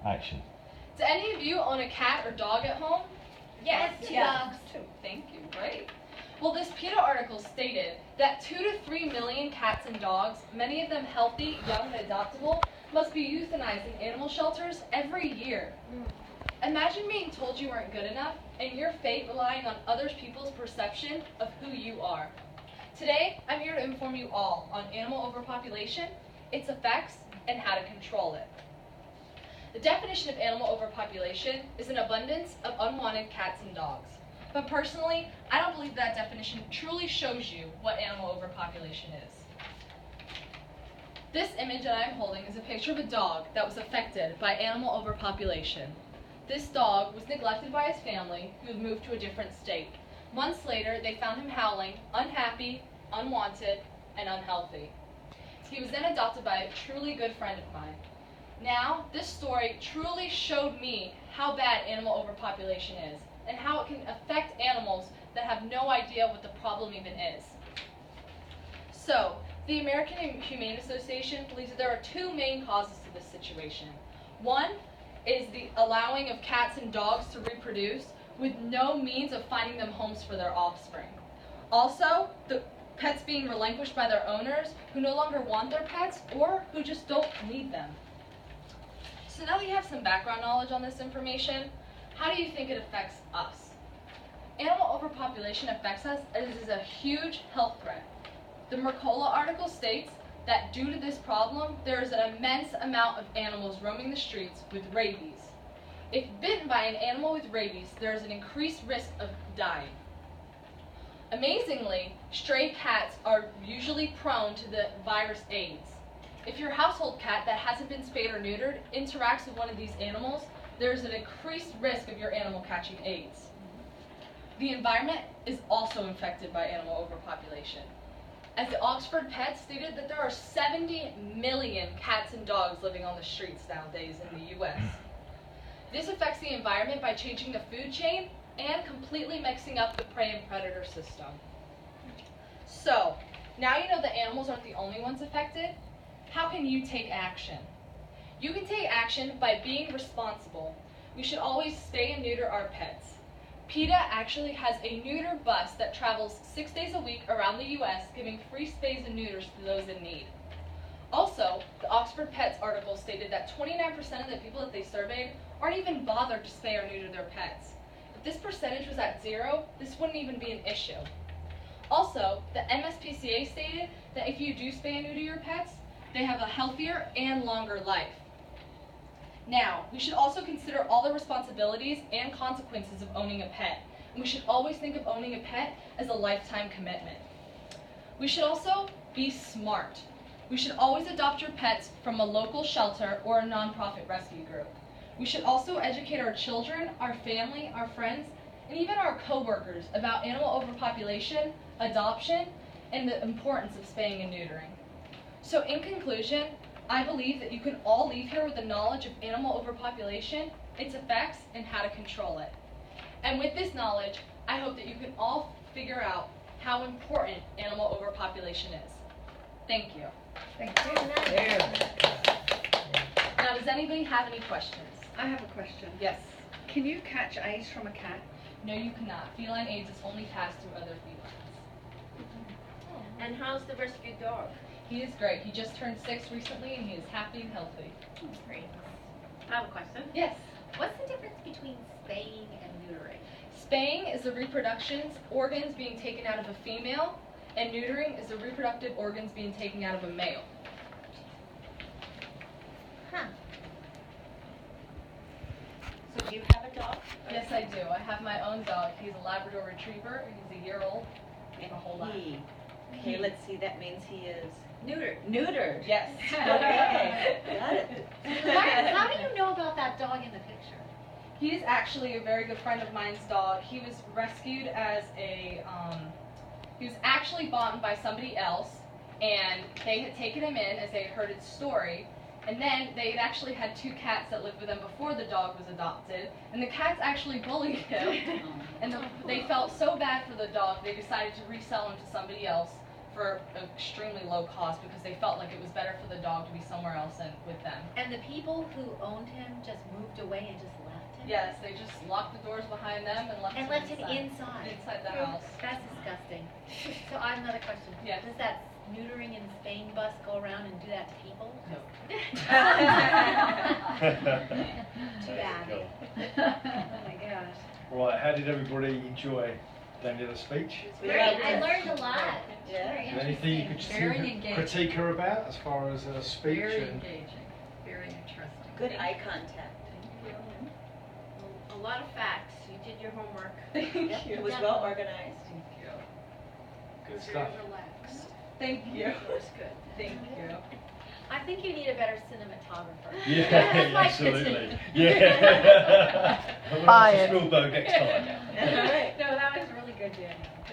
Action. Do any of you own a cat or dog at home? Yes, two dogs. Thank you, great. Well, this PETA article stated that 2 to 3 million cats and dogs, many of them healthy, young, and adoptable, must be euthanized in animal shelters every year. Imagine being told you weren't good enough and your fate relying on other people's perception of who you are. Today, I'm here to inform you all on animal overpopulation, its effects, and how to control it. The definition of animal overpopulation is an abundance of unwanted cats and dogs. But personally, I don't believe that definition truly shows you what animal overpopulation is. This image that I'm holding is a picture of a dog that was affected by animal overpopulation. This dog was neglected by his family, who had moved to a different state. Months later, they found him howling, unhappy, unwanted, and unhealthy. He was then adopted by a truly good friend of mine. Now, this story truly showed me how bad animal overpopulation is and how it can affect animals that have no idea what the problem even is. So, the American Humane Association believes that there are two main causes to this situation. One is the allowing of cats and dogs to reproduce with no means of finding them homes for their offspring. Also, the pets being relinquished by their owners who no longer want their pets or who just don't need them. So now that you have some background knowledge on this information, how do you think it affects us? Animal overpopulation affects us as it is a huge health threat. The Mercola article states that due to this problem, there is an immense amount of animals roaming the streets with rabies. If bitten by an animal with rabies, there is an increased risk of dying. Amazingly, stray cats are usually prone to the virus AIDS. If your household cat that hasn't been spayed or neutered interacts with one of these animals, there is an increased risk of your animal catching AIDS. The environment is also infected by animal overpopulation. As the Oxford Pet stated that there are 70 million cats and dogs living on the streets nowadays in the US. This affects the environment by changing the food chain and completely mixing up the prey and predator system. So, now you know that animals aren't the only ones affected. How can you take action? You can take action by being responsible. We should always spay and neuter our pets. PETA actually has a neuter bus that travels 6 days a week around the US, giving free spays and neuters to those in need. Also, the Oxford Pets article stated that 29% of the people that they surveyed aren't even bothered to spay or neuter their pets. If this percentage was at zero, this wouldn't even be an issue. Also, the MSPCA stated that if you do spay and neuter your pets, they have a healthier and longer life. Now, we should also consider all the responsibilities and consequences of owning a pet, and we should always think of owning a pet as a lifetime commitment. We should also be smart. We should always adopt your pets from a local shelter or a nonprofit rescue group. We should also educate our children, our family, our friends, and even our coworkers about animal overpopulation, adoption, and the importance of spaying and neutering. So in conclusion, I believe that you can all leave here with the knowledge of animal overpopulation, its effects, and how to control it. And with this knowledge, I hope that you can all figure out how important animal overpopulation is. Thank you. Thank you. Now, does anybody have any questions? I have a question. Yes. Can you catch AIDS from a cat? No, you cannot. Feline AIDS is only passed through other felines. And how's the rescue dog? He is great. He just turned 6 recently, and he is happy and healthy. Great. I have a question. Yes. What's the difference between spaying and neutering? Spaying is the reproduction organs being taken out of a female, and neutering is the reproductive organs being taken out of a male. Huh. So do you have a dog? Yes, I do. I have my own dog. He's a Labrador Retriever, and he's a year old. And a whole lot. Okay, let's see. That means he is Neutered. neutered. Yes. Okay, got it. How do you know about that dog in the picture? He is actually a very good friend of mine's dog. He was rescued as a, he was actually bought by somebody else, and they had taken him in as they had heard his story, and then they had actually had 2 cats that lived with them before the dog was adopted, and the cats actually bullied him, and they felt so bad for the dog, they decided to resell him to somebody else. for an extremely low cost because they felt like it was better for the dog to be somewhere else than with them. And the people who owned him just moved away and just left him? Yes, they just locked the doors behind them and left And him left him inside. Inside the house. That's disgusting. So I have another question. Yes. Does that neutering and spaying bus go around and do that to people? No. Too bad. Cool. Oh my gosh. Right, how did everybody enjoy Daniela's speech? We Great, loved I it. learned a lot. Yeah. Very Is there anything you interesting. could Very engaging. critique her about as far as her speech? Very and engaging, very interesting. Good eye contact. A lot of facts. You did your homework. Yep, it was well organized. Thank you. Good stuff. Relaxed. Thank you. It was good. Thank you. I think you need a better cinematographer. Yeah, That's my absolutely. critique. Yeah. Buy it. Spielberg next time. All right. No, that was really good, Daniel.